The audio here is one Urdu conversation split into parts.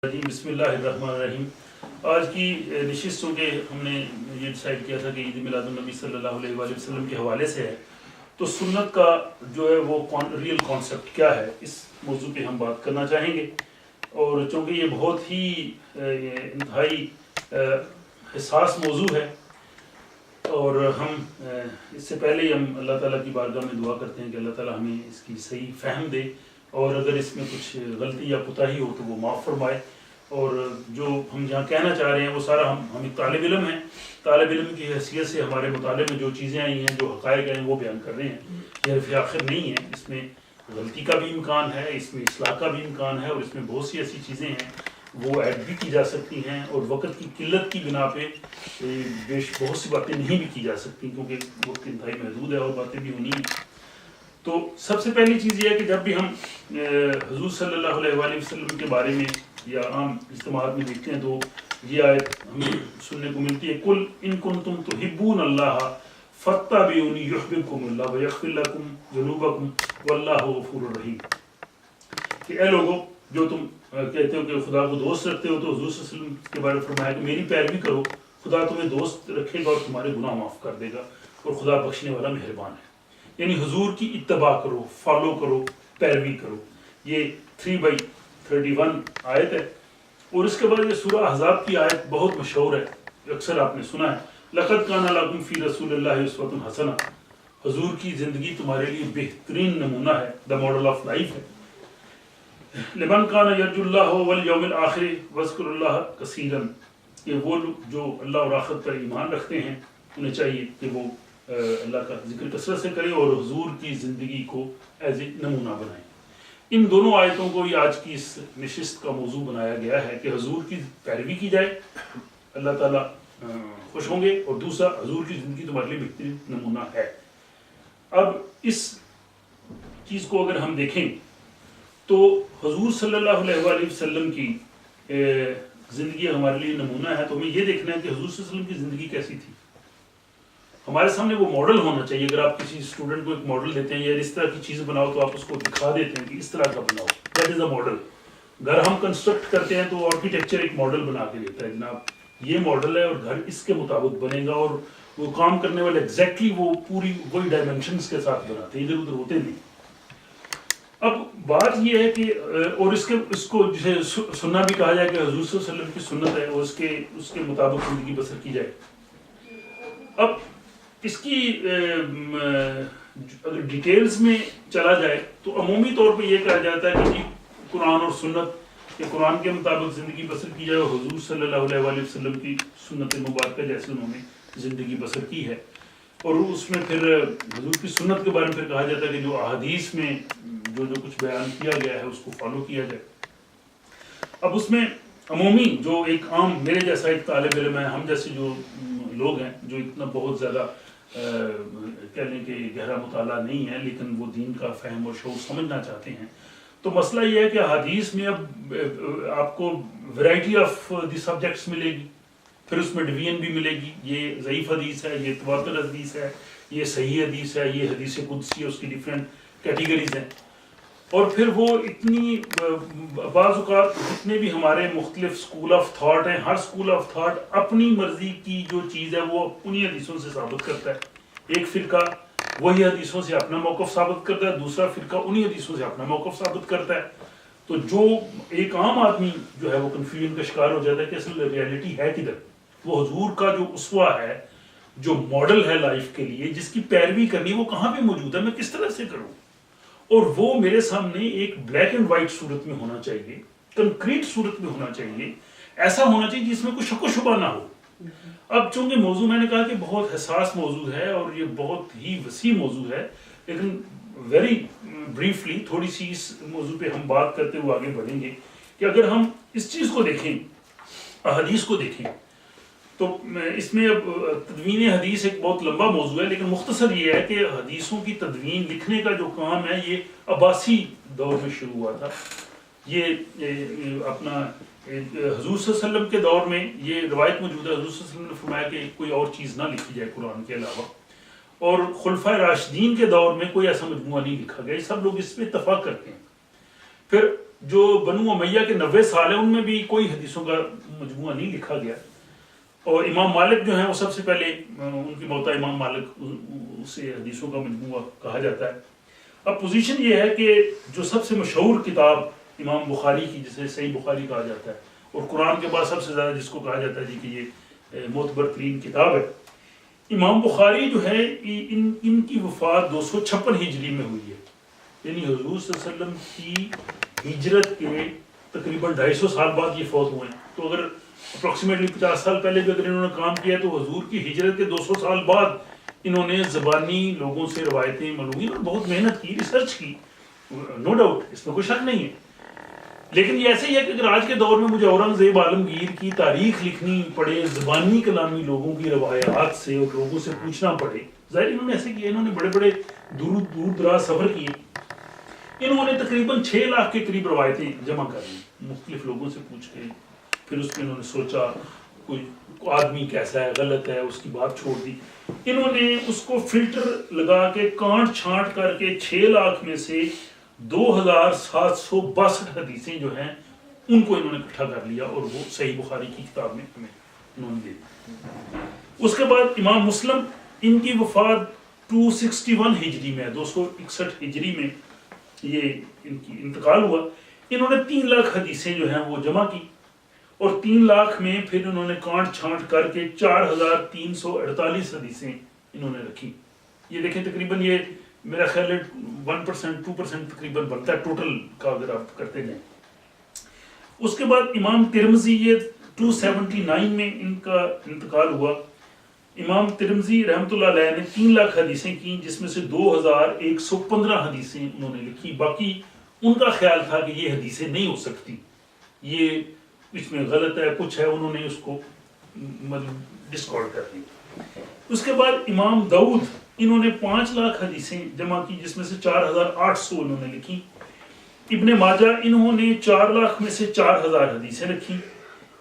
بسم اللہ الرحمن الرحیم. آج کی نشست چونکہ ہم نے یہ ڈیسائیڈ کیا تھا کہ عید میلاد النبی صلی اللہ علیہ وآلہ وسلم کے حوالے سے ہے، تو سنت کا جو ہے وہ ریئل کانسیپٹ کیا ہے، اس موضوع پہ ہم بات کرنا چاہیں گے. اور چونکہ یہ بہت ہی انتہائی حساس موضوع ہے، اور ہم اس سے پہلے ہی ہم اللہ تعالیٰ کی بارگاہ میں دعا کرتے ہیں کہ اللہ تعالیٰ ہمیں اس کی صحیح فہم دے، اور اگر اس میں کچھ غلطی یا کوتاہی ہو تو وہ معاف فرمائے. اور جو ہم جہاں کہنا چاہ رہے ہیں وہ سارا ہم ایک طالب علم ہیں، طالب علم کی حیثیت سے ہمارے مطالعے میں جو چیزیں آئی ہیں، جو حقائق ہیں، وہ بیان کر رہے ہیں. یہ حرف آخر نہیں ہے، اس میں غلطی کا بھی امکان ہے، اس میں اصلاح کا بھی امکان ہے، اور اس میں بہت سی ایسی چیزیں ہیں وہ ایڈ بھی کی جا سکتی ہیں، اور وقت کی قلت کی بنا پہ بہت سی باتیں نہیں بھی کی جا سکتی، کیونکہ وقت انتہائی محدود ہے اور باتیں بھی ہونی ہیں. تو سب سے پہلی چیز یہ ہے کہ جب بھی ہم حضور صلی اللہ علیہ وآلہ وسلم کے بارے میں یا عام اجتماعات میں دیکھتے ہیں تو یہ آیت ہمیں سننے کو ملتی ہے، قل ان کنتم تحبون اللہ فاتبعونی یحببکم اللہ ویغفر لکم ذنوبکم واللہ غفور رحیم. کہ اے لوگوں جو تم کہتے ہو کہ خدا کو دوست رکھتے ہو، تو حضور صلی اللہ علیہ وسلم کے بارے میں فرمایا کہ میری پیروی کرو، خدا تمہیں دوست رکھے گا اور تمہارے گناہ معاف کر دے گا، اور خدا بخشنے والا مہربان ہے. یعنی حضور کی اتباع کرو، فالو کرو، پیروی کرو. یہ 3/31 آیت ہے. اور اس کے بعد یہ سورہ احزاب کی آیت بہت مشہور ہے، اکثر آپ نے سنا ہے، لقد کان لکم فی رسول اللہ اسوۃ حسنہ. حضور کی زندگی تمہارے لیے بہترین نمونہ ہے، دا ماڈل آف لائف ہے. لمن کان یرجو اللہ والیوم الآخر واذکر اللہ کثیرا. کہ وہ لوگ جو اللہ اور آخرت پر ایمان رکھتے ہیں انہیں چاہیے کہ وہ اللہ کا ذکر کثرت سے کریں اور حضور کی زندگی کو ایز اے نمونہ بنائیں. ان دونوں آیتوں کو یہ آج کی اس نشست کا موضوع بنایا گیا ہے کہ حضور کی پیروی کی جائے، اللہ تعالیٰ خوش ہوں گے، اور دوسرا حضور کی زندگی تمہارے لیے بہترین نمونہ ہے. اب اس چیز کو اگر ہم دیکھیں تو حضور صلی اللہ علیہ وآلہ وسلم کی زندگی ہمارے لیے نمونہ ہے، تو ہمیں یہ دیکھنا ہے کہ حضور صلی اللہ علیہ وسلم کی زندگی کیسی تھی. ہمارے سامنے وہ ماڈل ہونا چاہیے. اگر آپ کسی اسٹوڈنٹ کو ایک ماڈل دیتے ہیں یا اس طرح کی چیز بناؤ تو آپ اس کو دکھا دیتے ہیں کہ اس طرح کا بناؤ، دیٹ از اے ماڈل. گھر ہم کنسٹرکٹ کرتے ہیں تو آرکیٹیکچر ایک ماڈل بنا کے دیتا ہے، جناب یہ ماڈل ہے اور گھر اس کے مطابق بنے گا، اور وہ کام کرنے والے ایگزیکٹلی وہ پوری وہی ڈائمینشنز کے ساتھ بناتے ہیں، ادھر ادھر ہوتے نہیں. اب بات یہ ہے کہ اور اس کو جسے سننا بھی کہا جائے کہ حضور صلی اللہ علیہ وسلم کی سنت ہے، اور اس کے مطابق زندگی بسر کی جائے. اب اس کی اگر ڈیٹیلز میں چلا جائے تو عمومی طور پہ یہ کہا جاتا ہے کہ جی قرآن اور سنت کے قرآن کے مطابق زندگی بسر کی جائے، اور حضور صلی اللہ علیہ وآلہ وسلم کی سنت مبارکہ جیسے انہوں نے زندگی بسر کی ہے. اور اس میں پھر حضور کی سنت کے بارے میں پھر کہا جاتا ہے کہ جو احادیث میں جو کچھ بیان کیا گیا ہے اس کو فالو کیا جائے. اب اس میں عمومی جو ایک عام میرے جیسا ایک طالب علم ہے، ہم جیسے جو لوگ ہیں جو اتنا بہت زیادہ کہہ لیں کہ گہرا مطالعہ نہیں ہے لیکن وہ دین کا فہم اور شعور سمجھنا چاہتے ہیں، تو مسئلہ یہ ہے کہ حدیث میں اب آپ کو ویرائٹی آف دی سبجیکٹس ملے گی، پھر اس میں ڈویژن بھی ملے گی. یہ ضعیف حدیث ہے، یہ تواتر حدیث ہے، یہ صحیح حدیث ہے، یہ حدیث قدسی ہے، اس کی ڈفرینٹ کیٹیگریز ہیں. اور پھر وہ اتنی بعض اوقات جتنے بھی ہمارے مختلف اسکول آف تھاٹ ہیں، ہر اسکول آف تھاٹ اپنی مرضی کی جو چیز ہے وہ انہی حدیثوں سے ثابت کرتا ہے. ایک فرقہ وہی حدیثوں سے اپنا موقف ثابت کرتا ہے، دوسرا فرقہ انہی حدیثوں سے اپنا موقف ثابت کرتا ہے. تو جو ایک عام آدمی جو ہے وہ کنفیوژن کا شکار ہو جاتا ہے کہ اصل ریالٹی ہے کدھر. وہ حضور کا جو اسوہ ہے، جو ماڈل ہے لائف کے لیے، جس کی پیروی کرنی، وہ کہاں پہ موجود ہے، میں کس طرح سے کروں. اور وہ میرے سامنے ایک بلیک اینڈ وائٹ صورت میں ہونا چاہیے، کنکریٹ صورت میں ہونا چاہیے، ایسا ہونا چاہیے جس میں کوئی شک و شبہ نہ ہو. اب چونکہ موضوع میں نے کہا کہ بہت حساس موضوع ہے اور یہ بہت ہی وسیع موضوع ہے، لیکن ویری بریفلی تھوڑی سی اس موضوع پہ ہم بات کرتے ہوئے آگے بڑھیں گے کہ اگر ہم اس چیز کو دیکھیں، احادیث کو دیکھیں، تو اس میں اب تدوین حدیث ایک بہت لمبا موضوع ہے، لیکن مختصر یہ ہے کہ حدیثوں کی تدوین لکھنے کا جو کام ہے یہ عباسی دور میں شروع ہوا تھا. یہ اپنا حضور صلی اللہ علیہ وسلم کے دور میں یہ روایت موجود ہے، حضور صلی اللہ علیہ وسلم نے فرمایا کہ کوئی اور چیز نہ لکھی جائے قرآن کے علاوہ. اور خلفائے راشدین کے دور میں کوئی ایسا مجموعہ نہیں لکھا گیا، سب لوگ اس پہ اتفاق کرتے ہیں. پھر جو بنو امیہ کے 90 سال ہیں ان میں بھی کوئی حدیثوں کا مجموعہ نہیں لکھا گیا. اور امام مالک جو ہیں وہ سب سے پہلے ان کی موتا امام مالک اسے حدیثوں کا مجموعہ کہا جاتا ہے. اب پوزیشن یہ ہے کہ جو سب سے مشہور کتاب امام بخاری کی جسے صحیح بخاری کہا جاتا ہے اور قرآن کے بعد سب سے زیادہ جس کو کہا جاتا ہے جی کہ یہ معتبر ترین کتاب ہے، امام بخاری جو ہے ان کی وفات 256 ہجری میں ہوئی ہے. یعنی حضور صلی اللہ علیہ وسلم کی ہجرت کے تقریباً 250 سال بعد یہ فوت ہوئے ہیں. تو اگر اپروکسیمیٹلی 50 سال پہلے بھی اگر انہوں نے کام کیا تو حضور کی ہجرت کے 200 سال بعد انہوں نے زبانی لوگوں سے روایتیں معلوم اور بہت محنت کی، ریسرچ کی، نو ڈاؤٹ، اس میں کوئی شک نہیں ہے. لیکن یہ ایسے ہی ہے کہ اگر آج کے دور میں مجھے اورنگزیب عالمگیر کی تاریخ لکھنی پڑے زبانی کلامی لوگوں کی روایات سے اور لوگوں سے پوچھنا پڑے، ظاہر انہوں نے ایسے کیا، انہوں نے بڑے بڑے دور دراز سفر کیے. انہوں نے تقریباً 6 لاکھ کے قریب روایتیں جمع کر لی مختلف لوگوں سے پوچھ کے. پھر اس میں انہوں نے سوچا کوئی آدمی کیسا ہے، غلط ہے، اس کی بات چھوڑ دی. انہوں نے اس کو فلٹر لگا کے کانٹ چھانٹ کر کے 6 لاکھ میں سے 2762 حدیثیں جو ہیں ان کو انہوں نے اکٹھا کر لیا اور وہ صحیح بخاری کی کتاب میں ہمیں انہوں نے دے دی. اس کے بعد امام مسلم، ان کی وفات 261 ہجری میں، 261 ہجری میں یہ ان کی انتقال ہوا. انہوں نے 3 لاکھ حدیثیں جو ہیں وہ جمع کی اور 3 لاکھ میں پھر انہوں نے کانٹ چھانٹ کر کے 4348 حدیثیں انہوں نے رکھی. یہ دیکھیں تقریباً یہ میرا خیال ہے 1% 2% تقریباً بنتا ہے ٹوٹل کا اگر آپ کرتے جائیں. اس کے بعد امام ترمذی، یہ 279 میں ان کا انتقال ہوا. امام ترمذی رحمۃ اللہ علیہ نے 3 لاکھ حدیثیں کی جس میں سے 2115 حدیثیں انہوں نے لکھی. باقی ان کا خیال تھا کہ یہ حدیثیں نہیں ہو سکتی، یہ اس میں غلط ہے کچھ ہے، انہوں نے اس کو مطلب ڈسکارڈ کر دی. اس کے بعد امام داؤد، انہوں نے 5 لاکھ حدیثیں جمع کی جس میں سے 4800 انہوں نے لکھی. ابن ماجہ، انہوں نے 4 لاکھ میں سے 4000 حدیثیں رکھی.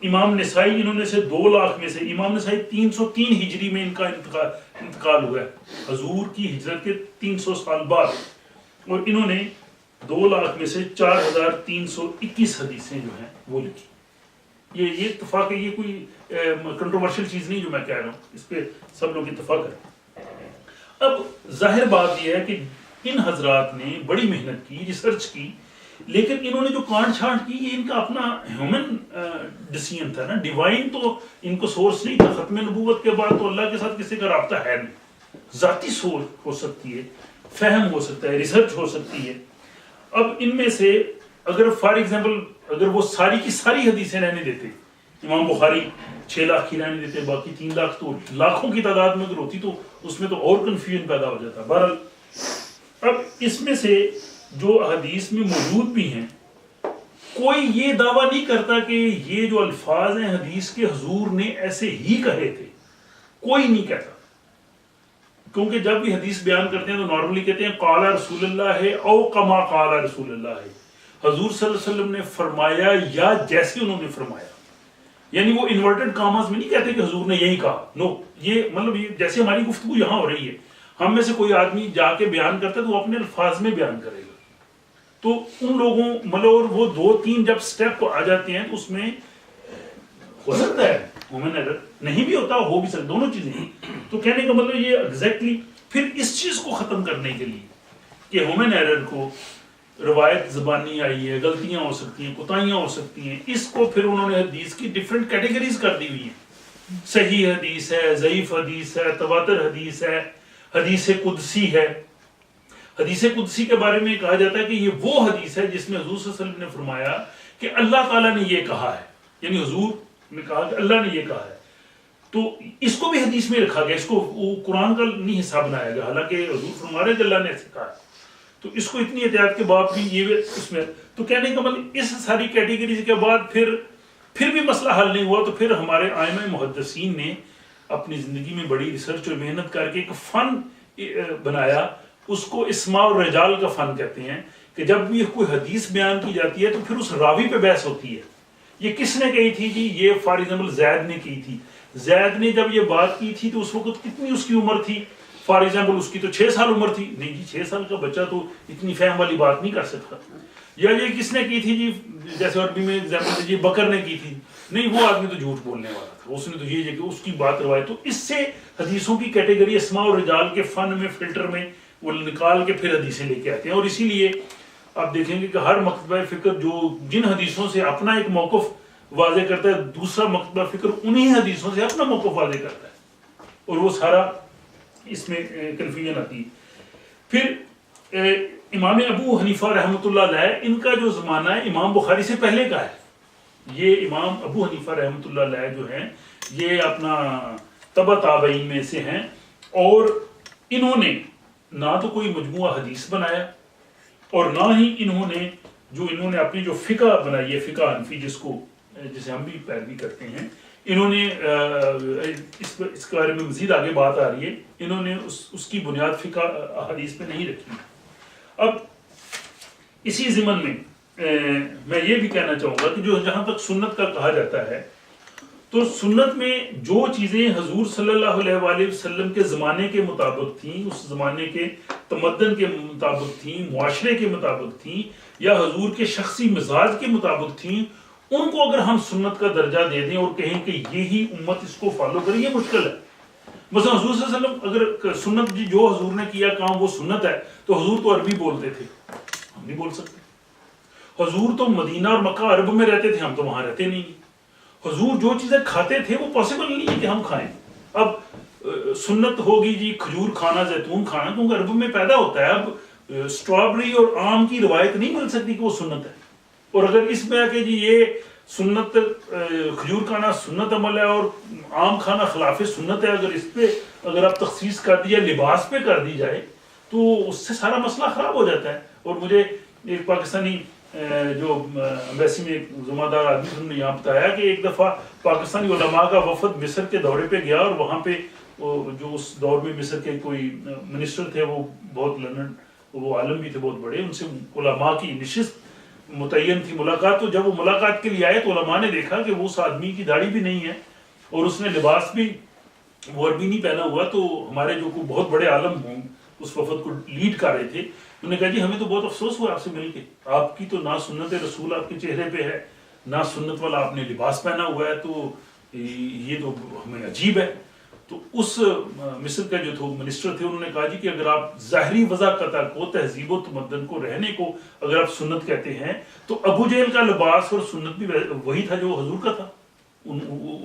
امام نسائی، انہوں نے سے 2 لاکھ میں سے، امام نسائی 303 ہجری میں ان کا انتقال ہوا ہے حضور کی ہجرت کے 300 سال بعد، اور انہوں نے 2 لاکھ میں سے 4321 حدیثیں جو ہیں وہ لکھی. یہ اتفاق ہے، یہ کوئی کنٹروورشل چیز نہیں جو میں کہہ رہا ہوں، اس پہ سب لوگ اتفاق کریں. اب ظاہر بات یہ ہے کہ ان حضرات نے بڑی محنت کی، ریسرچ کی، لیکن انہوں نے جو کانٹ چھانٹ کی یہ ان کا اپنا ہیومن ڈیسیژن تھا نا. ڈیوائن تو ان کو سورس نہیں تھا. ختم نبوت کے بعد تو اللہ کے ساتھ کسی کا رابطہ ہے نہیں. ذاتی سوچ ہو سکتی ہے، فہم ہو سکتا ہے، ریسرچ ہو سکتی ہے. اب ان میں سے اگر فار ایگزامپل اگر وہ ساری کی ساری حدیثیں رہنے دیتے، امام بخاری 6 لاکھ کی رہنے دیتے، باقی 3 لاکھ تو لاکھوں کی تعداد میں اگر ہوتی تو اس میں تو اور کنفیوژن پیدا ہو جاتا. بہرحال اب اس میں سے جو حدیث میں موجود بھی ہیں، کوئی یہ دعویٰ نہیں کرتا کہ یہ جو الفاظ ہیں حدیث کے حضور نے ایسے ہی کہے تھے، کوئی نہیں کہتا. کیونکہ جب بھی حدیث بیان کرتے ہیں تو نارملی کہتے ہیں قال رسول اللہ ہے او کما قال رسول اللہ ہے، حضور صلی اللہ علیہ وسلم نے فرمایا یا جیسے انہوں نے فرمایا. یعنی وہ انورٹڈ کاماز میں نہیں کہتے کہ حضور نے یہی کہا، نو. یہ مطلب یہ جیسے ہماری گفتگو یہاں ہو رہی ہے، ہم میں سے کوئی آدمی جا کے بیان کرتا ہے تو وہ اپنے الفاظ میں بیان کرے گا. تو ان لوگوں مطلب اور وہ 2-3 جب سٹیپ آ جاتے ہیں تو اس میں ہو سکتا ہے ہیومن ایرر، نہیں بھی ہوتا، ہو بھی سکتا، دونوں چیزیں. تو کہنے کا مطلب یہ ایگزیکٹلی پھر اس چیز کو ختم کرنے کے لیے کہ ہیومن ایرر کو، روایت زبانی آئی ہے، غلطیاں ہو سکتی ہیں، کوتاہیاں ہو سکتی ہیں، اس کو پھر انہوں نے حدیث کی ڈیفرنٹ کیٹیگریز کر دی ہوئی ہیں. صحیح حدیث ہے، ضعیف حدیث ہے، تواتر حدیث ہے، حدیث قدسی ہے. حدیث قدسی کے بارے میں کہا جاتا ہے کہ یہ وہ حدیث ہے جس میں حضور صلی اللہ علیہ وسلم نے فرمایا کہ اللہ تعالیٰ نے یہ کہا ہے، یعنی حضور نے کہا کہ اللہ نے یہ کہا ہے. تو اس کو بھی حدیث میں رکھا گیا، اس کو قرآن کا نہیں حصہ بنایا گیا، حالانکہ حضور فرما رہے کہ اللہ نے ایسے کہا ہے. تو اس کو اتنی احتیاط کے بعد بھی یہ اس میں تو کہنے کا مطلب اس ساری کیٹیگریز کے بعد پھر بھی مسئلہ حل نہیں ہوا. تو پھر ہمارے ائمہ محدثین نے اپنی زندگی میں بڑی ریسرچ اور محنت کر کے ایک فن بنایا، اس کو اسماء اور رجال کا فن کہتے ہیں، کہ جب بھی کوئی حدیث بیان کی جاتی ہے تو پھر اس راوی پہ بحث ہوتی ہے. یہ کس نے کہی تھی جی؟ یہ فار ایگزامپل زید نے کی تھی. زید نے جب یہ بات کی تھی تو اس وقت کتنی اس کی عمر تھی؟ فار ایگزامپل اس کی تو 6 سال عمر تھی، نہیں جی 6 سال کا بچہ تو اتنی فہم والی بات نہیں کر سکتا. یا یہ کس نے کی تھی جی، جیسے عربی میں ایگزامپل دیجیے بکر نے کی تھی، نہیں وہ آدمی تو جھوٹ بولنے والا تھا، اس نے تو یہ کہ اس کی بات روایت. تو اس سے حدیثوں کی کیٹیگری اسماء اور رجال کے فن میں فلٹر میں وہ نکال کے پھر حدیثیں لے کے آتے ہیں. اور اسی لیے آپ دیکھیں گے کہ ہر مکتبہ فکر جو جن حدیثوں سے اپنا ایک موقف واضح کرتا ہے، دوسرا مکتبہ فکر انہی حدیثوں سے اپنا موقف واضح کرتا ہے، اور وہ سارا اس میں کنفیوژن آتی ہے. پھر امام ابو حنیفہ رحمۃ اللہ علیہ، ان کا جو زمانہ ہے امام بخاری سے پہلے کا ہے. یہ امام ابو حنیفہ رحمۃ اللہ علیہ جو ہیں یہ اپنا تبع تابعین میں سے ہیں، اور انہوں نے نہ تو کوئی مجموعہ حدیث بنایا، اور نہ ہی انہوں نے اپنی جو فقہ بنائی ہے، فقہ حنفی جسے ہم بھی پیروی کرتے ہیں، انہوں نے اس کے بارے میں مزید آگے بات آ رہی ہے، انہوں نے اس کی بنیاد فقہ حدیث پہ نہیں رکھی. اب اسی ضمن میں میں یہ بھی کہنا چاہوں گا کہ جو جہاں تک سنت کا کہا جاتا ہے، تو سنت میں جو چیزیں حضور صلی اللہ علیہ وآلہ وسلم کے زمانے کے مطابق تھیں، اس زمانے کے تمدن کے مطابق تھیں، معاشرے کے مطابق تھیں، یا حضور کے شخصی مزاج کے مطابق تھیں، ان کو اگر ہم سنت کا درجہ دے دیں اور کہیں کہ یہی امت اس کو فالو کرے، یہ مشکل ہے. مثلا حضور صلی اللہ علیہ وسلم اگر سنت جو حضور نے کیا کام وہ سنت ہے، تو حضور تو عربی بولتے تھے، ہم نہیں بول سکتے. حضور تو مدینہ اور مکہ عرب میں رہتے تھے، ہم تو وہاں رہتے نہیں. حضور جو چیزیں کھاتے تھے وہ پاسبل نہیں ہے کہ ہم کھائیں. اب سنت ہوگی جی کھجور کھانا، زیتون کھانا، کیونکہ عرب میں پیدا ہوتا ہے. اب اسٹرابری اور آم کی روایت نہیں مل سکتی کہ وہ سنت ہے. اور اگر اس میں کہ جی یہ سنت کھجور کھانا سنت عمل ہے اور آم کھانا خلاف سنت ہے، اگر آپ تخصیص کر دی جائے، لباس پہ کر دی جائے، تو اس سے سارا مسئلہ خراب ہو جاتا ہے. اور مجھے ایک پاکستانی جو امبیسی میں ایک ذمہ دار آدمی نے یہاں بتایا کہ ایک دفعہ پاکستانی علماء کا وفد مصر کے دورے پہ گیا، اور وہاں پہ جو اس دور میں مصر کے کوئی منسٹر تھے، وہ بہت لرنڈ، وہ عالم بھی تھے بہت بڑے، ان سے علماء کی نشست متعین تھی، ملاقات. تو جب وہ ملاقات کے لیے آئے تو علماء نے دیکھا کہ وہ اس آدمی کی داڑھی بھی نہیں ہے اور اس نے لباس بھی وہ عربی نہیں پہنا ہوا. تو ہمارے جو بہت بڑے عالم ہوں اس وفد کو لیڈ کر رہے تھے، انہوں نے کہا جی ہمیں تو بہت افسوس ہوا آپ سے مل کے، آپ کی تو نہ سنت رسول آپ کے چہرے پہ ہے، نہ سنت والا آپ نے لباس پہنا ہوا ہے، تو یہ تو ہمیں عجیب ہے. تو اس مصر کا جو منسٹر تھے انہوں نے کہا جی کہ اگر آپ ظاہری وضاقتہ کو، تہذیب و تمدن کو، رہنے کو اگر آپ سنت کہتے ہیں، تو ابو جہل کا لباس اور سنت بھی وہی تھا جو حضور کا تھا.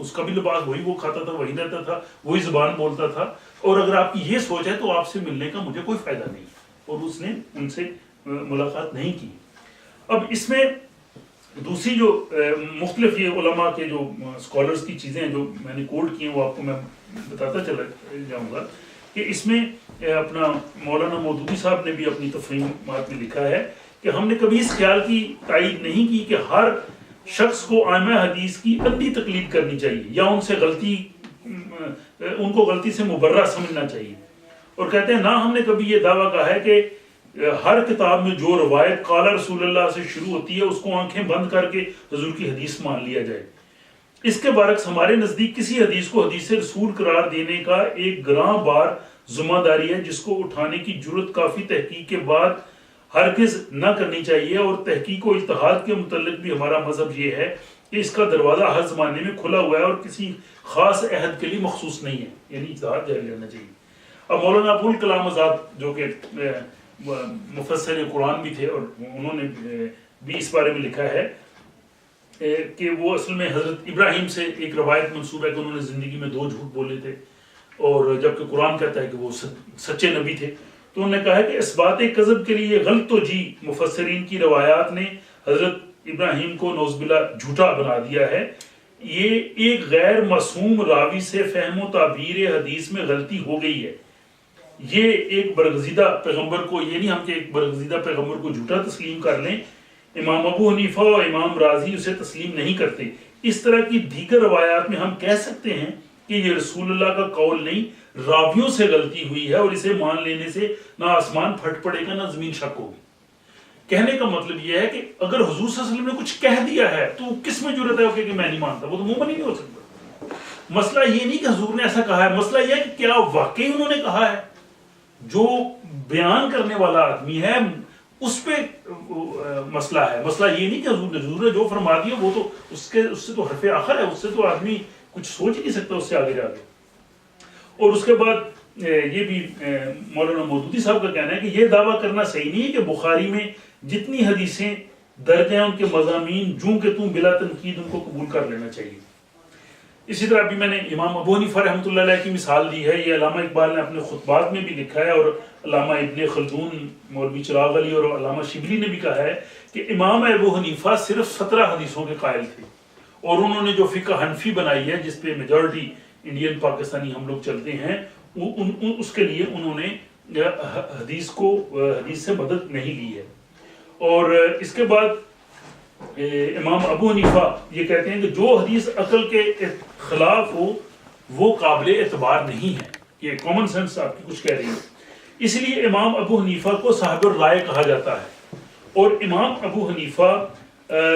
اس کا بھی لباس وہی، وہ کھاتا تھا، وہی رہتا تھا، وہی زبان بولتا تھا. اور اگر آپ کی یہ سوچ ہے تو آپ سے ملنے کا مجھے کوئی فائدہ نہیں. اور اس نے ان سے ملاقات نہیں کی. اب اس میں دوسری جو مختلف یہ علماء کے جو اسکالرز کی چیزیں جو میں نے کوٹ کی ہیں، وہ آپ کو میں بتاتا چلا جاؤں گا کہ اس میں اپنا مولانا مودودی صاحب نے بھی اپنی تفہیمات میں لکھا ہے کہ ہم نے کبھی اس خیال کی تائید نہیں کی کہ ہر شخص کو ائمہ حدیث کی اندھی تقلید کرنی چاہیے یا ان کو غلطی سے مبرہ سمجھنا چاہیے. اور کہتے ہیں نہ ہم نے کبھی یہ دعویٰ کہا ہے کہ ہر کتاب میں جو روایت قال رسول اللہ سے شروع ہوتی ہے اس کو آنکھیں بند کر کے حضور کی حدیث مان لیا جائے. اس کے برعکس ہمارے نزدیک کسی حدیث کو حدیث رسول قرار دینے کا ایک گراں بار ذمہ داری ہے جس کو اٹھانے کی جرت کافی تحقیق کے بعد ہرگز نہ کرنی چاہیے. اور تحقیق و اجتہاد کے متعلق بھی ہمارا مذہب یہ ہے کہ اس کا دروازہ ہر زمانے میں کھلا ہوا ہے اور کسی خاص عہد کے لیے مخصوص نہیں ہے، یعنی اجتہاد جاری رہنا چاہیے. اب مولانا ابوالکلام آزاد جو کہ مفسر قرآن بھی تھے، اور انہوں نے بھی اس بارے میں لکھا ہے کہ وہ اصل میں حضرت ابراہیم سے ایک روایت منسوب ہے کہ انہوں نے زندگی میں 2 جھوٹ بولے تھے، اور جبکہ قرآن کہتا ہے کہ وہ سچے نبی تھے. تو انہوں نے کہا ہے کہ اثبات کذب کے لیے غلط و جی مفسرین کی روایات نے حضرت ابراہیم کو نعوذ باللہ جھوٹا بنا دیا ہے. یہ ایک غیر معصوم راوی سے فہم و تعبیر حدیث میں غلطی ہو گئی ہے. یہ ایک برگزیدہ پیغمبر کو، یہ نہیں ہم کہ ایک برگزیدہ پیغمبر کو جھوٹا تسلیم کر لیں. امام ابو حنیفہ و امام راضی اسے تسلیم نہیں کرتے. اس طرح کی دیگر روایات میں ہم کہہ سکتے ہیں کہ یہ رسول اللہ کا قول نہیں، راویوں سے غلطی ہوئی ہے، اور اسے مان لینے سے نہ آسمان پھٹ پڑے گا نہ زمین شک ہوگی. کہنے کا مطلب یہ ہے کہ اگر حضور صلی اللہ علیہ وسلم نے کچھ کہہ دیا ہے تو کس میں جرت ہے کہ میں نہیں مانتا؟ وہ تو مومن ہی نہیں ہو سکتا. مسئلہ یہ نہیں کہ حضور نے ایسا کہا ہے، مسئلہ یہ ہے کہ کیا واقعی انہوں نے کہا ہے. جو بیان کرنے والا آدمی ہے اس پہ مسئلہ ہے. مسئلہ یہ نہیں کہ حضور نے جو فرما دیا وہ تو اس سے تو حرف آخر ہے, اس سے تو آدمی کچھ سوچ ہی نہیں سکتا اس سے آگے جا کے. اور اس کے بعد یہ بھی مولانا مودودی صاحب کا کہنا ہے کہ یہ دعویٰ کرنا صحیح نہیں ہے کہ بخاری میں جتنی حدیثیں درج ہیں ان کے مضامین جوں کہ تم بلا تنقید ان کو قبول کر لینا چاہیے. اسی طرح ابھی میں نے امام ابو حنیفہ رحمۃ اللہ علیہ کی مثال دی ہے, یہ علامہ اقبال نے اپنے خطبات میں بھی لکھا ہے, اور علامہ ابن خلدون, مولوی چراغ علی اور علامہ شبلی نے بھی کہا ہے کہ امام ابو حنیفہ صرف 17 حدیثوں کے قائل تھے, اور انہوں نے جو فقہ حنفی بنائی ہے جس پہ میجورٹی انڈین پاکستانی ہم لوگ چلتے ہیں, اس کے لیے انہوں نے حدیث سے مدد نہیں لی ہے. اور اس کے بعد امام ابو حنیفہ یہ کہتے ہیں کہ جو حدیث عقل کے خلاف ہو وہ قابل اعتبار نہیں ہے. یہ کامن سینس آپ کی کچھ کہہ رہی ہے. اس لیے امام ابو حنیفہ کو صاحب الرائے کہا جاتا ہے. اور امام ابو حنیفہ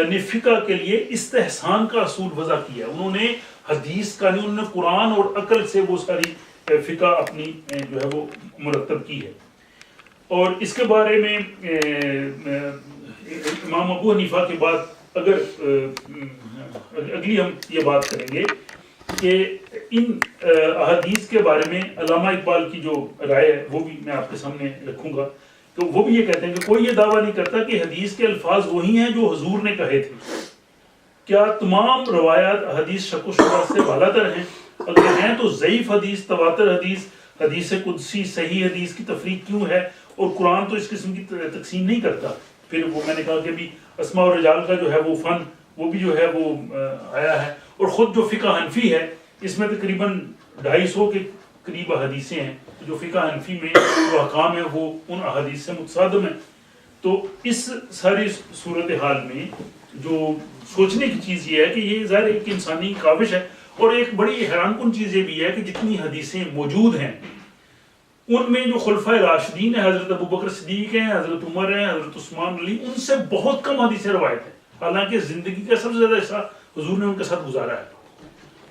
نے فقہ کے لیے استحسان کا اصول وضع کیا. انہوں نے حدیث کا نہیں, انہوں نے قرآن اور عقل سے وہ ساری فقہ اپنی جو ہے وہ مرتب کی ہے. اور اس کے بارے میں امام ابو حنیفہ کے بعد اگر اگلی ہم یہ بات کریں گے کہ ان احادیث کے بارے میں علامہ اقبال کی جو رائے ہے وہ بھی میں آپ کے سامنے رکھوں گا. تو وہ بھی یہ کہتے ہیں کہ کوئی یہ دعویٰ نہیں کرتا کہ حدیث کے الفاظ وہی ہیں جو حضور نے کہے تھے. کیا تمام روایات حدیث شک و شبہ سے بالا تر ہیں؟ اگر ہیں تو ضعیف حدیث, تواتر حدیث, حدیث قدسی, صحیح حدیث کی تفریق کیوں ہے؟ اور قرآن تو اس قسم کی تقسیم نہیں کرتا. پھر وہ میں نے کہا کہ بھی اسماء و رجال کا جو ہے وہ فن وہ بھی جو ہے وہ آیا ہے. اور خود جو فقہ حنفی ہے اس میں تقریباً 250 کے قریب حدیثیں ہیں. جو فقہ حنفی میں جو احکام ہیں وہ ان احادیث سے متصادم ہیں. تو اس ساری صورتحال میں جو سوچنے کی چیز یہ ہے کہ یہ ظاہر ایک انسانی کاوش ہے. اور ایک بڑی حیران کن چیز یہ بھی ہے کہ جتنی حدیثیں موجود ہیں ان میں جو خلفائے راشدین ہیں, حضرت ابو بکر صدیق ہیں, حضرت عمر ہیں, حضرت عثمان علی, ان سے بہت کم حدیثیں روایت ہیں. حالانکہ زندگی کا سب سے زیادہ حصہ حضور نے ان کے ساتھ گزارا ہے.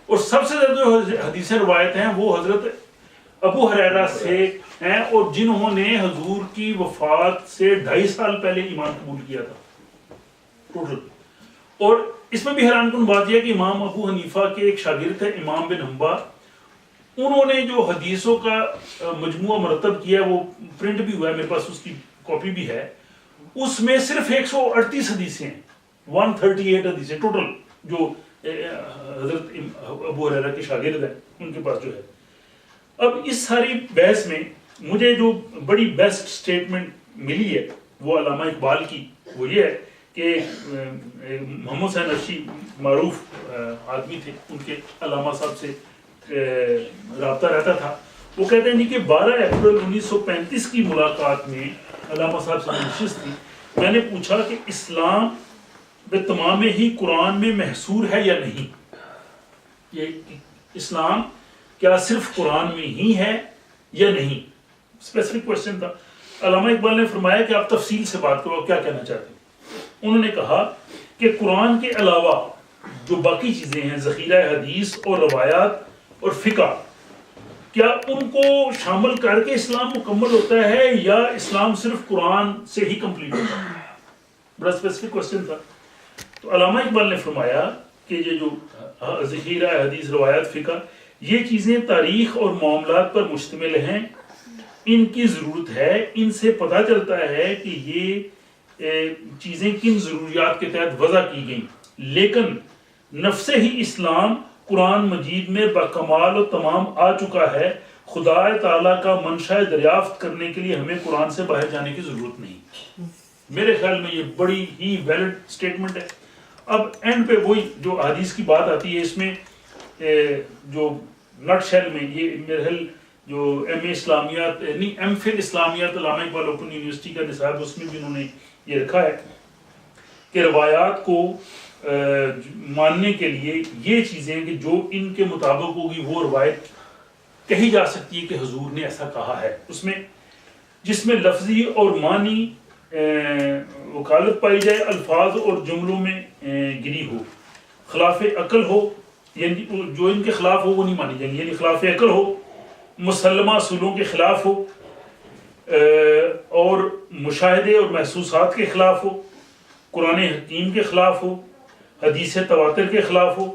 اور سب سے زیادہ جو حدیثیں روایت ہیں وہ حضرت ابو ہریرہ سے ہیں, اور جنہوں نے حضور کی وفات سے 2.5 سال پہلے ایمان قبول کیا تھا ٹوٹل. اور اس میں بھی حیران کن بات یہ ہے کہ امام ابو حنیفہ کے ایک شاگرد تھے امام بن حنبہ, انہوں نے جو حدیثوں کا مجموعہ مرتب کیا وہ پرنٹ بھی ہوا ہے, میرے پاس اس کی کاپی بھی ہے. اس میں صرف 138 حدیثیں ہیں, 138 حدیثیں ٹوٹل جو حضرت ابو ہریرہ کے شاگرد ہیں ان کے پاس جو ہے. اب اس ساری بحث میں مجھے جو بڑی بیسٹ سٹیٹمنٹ ملی ہے وہ علامہ اقبال کی, وہ یہ ہے کہ محمد حسین عرشی معروف آدمی تھے, ان کے علامہ صاحب سے رابطہ رہتا تھا. وہ کہتے ہیں کہ 12 اپریل 1935 کی ملاقات میں علامہ صاحب سے نشست تھی. میں نے پوچھا کہ اسلام بتمام ہی قرآن میں محصور ہے یا نہیں, یہ اسلام کیا صرف قرآن میں ہی ہے یا نہیں, اسپیسیفک کوشچن تھا. علامہ اقبال نے فرمایا کہ آپ تفصیل سے بات کرو, کیا کہنا چاہتے ہیں. انہوں نے کہا کہ قرآن کے علاوہ جو باقی چیزیں ہیں, ذخیرہ حدیث اور روایات اور فقہ, کیا ان کو شامل کر کے اسلام مکمل ہوتا ہے یا اسلام صرف قرآن سے ہی کمپلیٹ ہوتا ہے. بڑا اسپیسیفک کوشچن تھا. تو علامہ اقبال نے فرمایا کہ یہ جو ذخیرہ حدیث, روایات, فقہ, یہ چیزیں تاریخ اور معاملات پر مشتمل ہیں, ان کی ضرورت ہے. ان سے پتہ چلتا ہے کہ یہ چیزیں کن ضروریات کے تحت وضع کی گئیں, لیکن نفس ہی اسلام قرآن مجید میں بکمال و تمام آ چکا ہے. خدا تعالیٰ کا منشا دریافت کرنے کے لیے ہمیں قرآن سے باہر جانے کی ضرورت نہیں. میرے خیال میں یہ بڑی ہی ویلڈ سٹیٹمنٹ ہے. اب اینڈ پہ وہی جو حدیث کی بات آتی ہے, اس میں جو نٹ شیل میں یہ میرے خیال جو ایم اے اسلامیات نہیں ایم فل اسلامیات علامہ اقبال اوپن یونیورسٹی کا نصاب, اس میں بھی انہوں نے یہ رکھا ہے کہ روایات کو ماننے کے لیے یہ چیزیں کہ جو ان کے مطابق ہوگی وہ روایت کہی جا سکتی ہے کہ حضور نے ایسا کہا ہے. اس میں جس میں لفظی اور معنی وکالت پائی جائے, الفاظ اور جملوں میں گری ہو, خلاف عقل ہو, یعنی جو ان کے خلاف ہو وہ نہیں مانی جائیں گی, یعنی خلاف عقل ہو, مسلمہ اصولوں کے خلاف ہو, اور مشاہدے اور محسوسات کے خلاف ہو، قرآن حکیم کے خلاف ہو، حدیث تواتر کے خلاف ہو،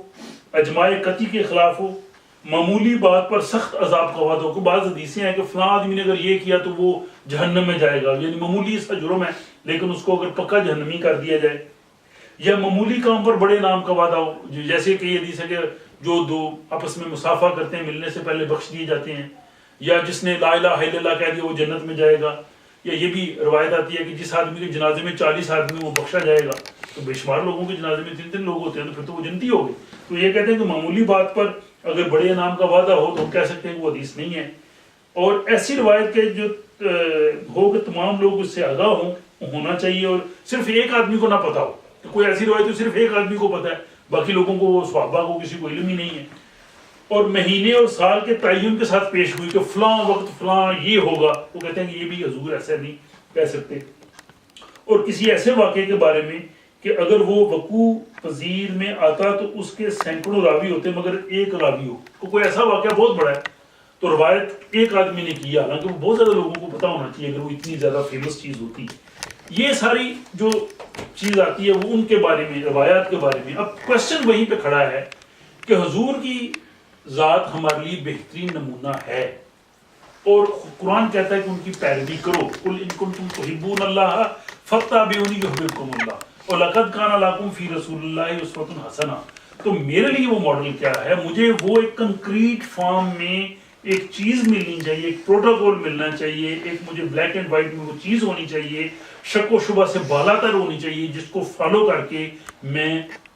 اجماع قطعی کے خلاف ہو، معمولی بات پر سخت عذاب کا وعدہ ہو. بعض حدیثیں ہیں کہ فلاں آدمی نے اگر یہ کیا تو وہ جہنم میں جائے گا، یعنی معمولی اس کا جرم ہے لیکن اس کو اگر پکا جہنمی کر دیا جائے. یا معمولی کام پر بڑے نام کا وعدہ ہو، جیسے کہ یہ حدیث ہے کہ جو دو آپس میں مصافحہ کرتے ہیں ملنے سے پہلے بخش دیے جاتے ہیں، یا جس نے لا الہ الا اللہ کہہ دیا وہ جنت میں جائے گا. یا یہ بھی روایت آتی ہے کہ جس آدمی کے جنازے میں 40 آدمی وہ بخشا جائے گا. تو بے شمار لوگوں کے جنازے میں 3 لوگ ہوتے ہیں تو پھر تو وہ جنتی ہو گئے. تو یہ کہتے ہیں کہ معمولی بات پر اگر بڑے انعام کا وعدہ ہو تو ہم کہہ سکتے ہیں کہ وہ حدیث نہیں ہے. اور ایسی روایت کے جو ہو کہ تمام لوگ اس سے آگاہ ہونا چاہیے اور صرف ایک آدمی کو نہ پتا ہو. تو کوئی ایسی روایت تو صرف ایک آدمی کو پتا ہے، باقی لوگوں کو صحابہ کو کسی کو علم ہی نہیں ہے. اور مہینے اور سال کے تعین کے ساتھ پیش ہوئی کہ فلاں وقت فلاں یہ ہوگا، وہ کہتے ہیں کہ یہ بھی حضور ایسا نہیں کہہ سکتے. اور کسی ایسے واقعے کے بارے میں کہ اگر وہ وقوع پذیر میں آتا تو اس کے سینکڑوں راوی ہوتے مگر ایک راوی ہو. کوئی ایسا واقعہ بہت بڑا ہے تو روایت ایک آدمی نے کیا، حالانکہ وہ بہت زیادہ لوگوں کو پتا ہونا چاہیے اگر وہ اتنی زیادہ فیمس چیز ہوتی. یہ ساری جو چیز آتی ہے وہ ان کے بارے میں، روایات کے بارے میں. اب کوشچن وہیں پہ کھڑا ہے کہ حضور کی ذات ہمارے لیے بہترین نمونہ ہے اور قرآن کہتا ہے کہ ان کی پیروی کرو. قل ان کنتم تحبون اللہ فاتبعونی یحببکم اللہ وَلَقَدْ كَانَ لَكُمْ فِي رَسُولِ اللَّهِ أُسْوَةٌ حَسَنَةٌ. تو میرے لیے وہ ماڈل کیا ہے؟ مجھے وہ ایک کنکریٹ فارم میں ایک چیز ملنی چاہیے، ایک پروٹوکول ملنا چاہیے، ایک مجھے بلیک اینڈ وائٹ میں وہ چیز ہونی چاہیے، شک و شبہ سے بالا تر ہونی چاہیے، جس کو فالو کر کے میں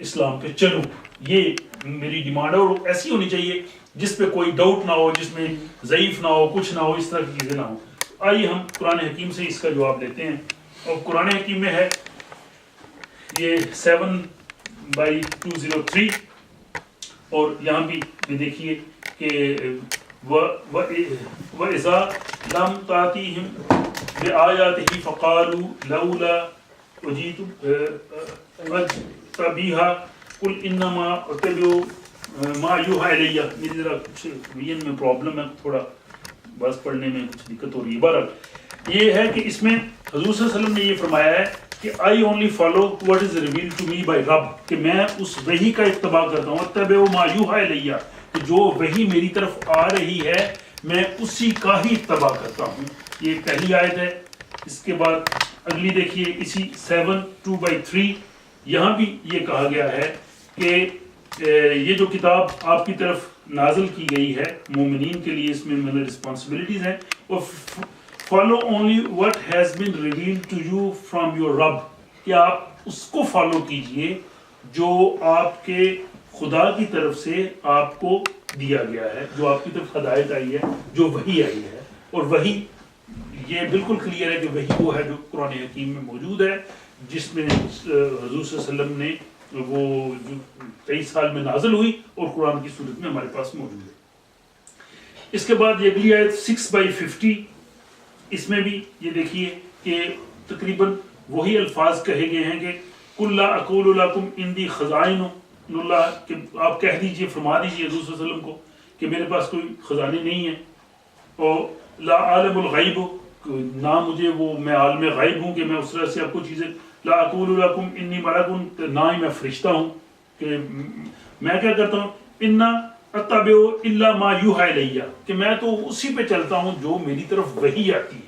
اسلام پہ چلوں. یہ میری ڈیمانڈ ہے. اور ایسی ہونی چاہیے جس پہ کوئی ڈاؤٹ نہ ہو، جس میں ضعیف نہ ہو، کچھ نہ ہو، اس طرح کی چیزیں نہ ہوں. آئیے ہم قرآن حکیم سے اس کا جواب دیتے ہیں. اور قرآن حکیم میں ہے یہ 7/203 اور یہاں بھی دیکھیے کہ وَإِذَا لَمْ تَأْتِهِمْ بِآيَاتِهِ فَقَالُوا لَوْلَا أُوتِيتُمْ بِهَا قُلْ إِنَّمَا أَتَّبِعُ مَا يُوحَىٰ إِلَيَّ. میری ذرا کچھ وین میں پرابلم ہے، تھوڑا بس پڑھنے میں کچھ دقت ہو رہی ہے. بہرحال یہ ہے کہ اس میں حضور صلی اللہ علیہ وسلم نے یہ فرمایا ہے کہ I only follow what is revealed to me by رب، کہ میں اس وحی کا اتباع کرتا ہوں. اتبع ما یوحی الیہ، کہ جو وحی میری طرف آ رہی ہے میں اسی کا ہی اتباع کرتا ہوں. یہ پہلی آیت ہے. اس کے بعد اگلی دیکھیے اسی 7:2/3 یہاں بھی یہ کہا گیا ہے کہ یہ جو کتاب آپ کی طرف نازل کی گئی ہے مومنین کے لیے، اس میں رسپانسبلٹیز ہیں. اور follow only what has been revealed to you from your رب، کہ آپ اس کو فالو کیجئے جو آپ کے خدا کی طرف سے آپ کو دیا گیا ہے، جو آپ کی طرف ہدایت آئی ہے، جو وحی آئی ہے. اور وحی یہ بالکل کلیئر ہے کہ وحی وہ ہے جو قرآن حکیم میں موجود ہے، جس میں حضور صلی اللہ علیہ وسلم نے وہ جو 23 سال میں نازل ہوئی اور قرآن کی صورت میں ہمارے پاس موجود ہے. اس کے بعد یہ اگلی آیت 6/50، اس میں بھی یہ دیکھیے کہ تقریباً وہی الفاظ کہے گئے ہیں کہ قُلْ لَا أَقُولُ لَكُمْ عِنْدِي خَزَائِنُ اللَّهِ، کہ آپ کہہ دیجئے، فرما دیجئے حضور صلی اللہ علیہ وسلم کو کہ میرے پاس کوئی خزانے نہیں ہیں. اور لا عالم الغیب، نہ مجھے وہ میں عالم غیب ہوں کہ میں اس طرح سے آپ کو چیزیں. لا اقول لکم انی ملک، نہ ہی میں فرشتہ ہوں کہ میں کیا کرتا ہوں. انا اتبع الا ما یوحی الیہ، کہ میں تو اسی پہ چلتا ہوں جو میری طرف وحی آتی ہے،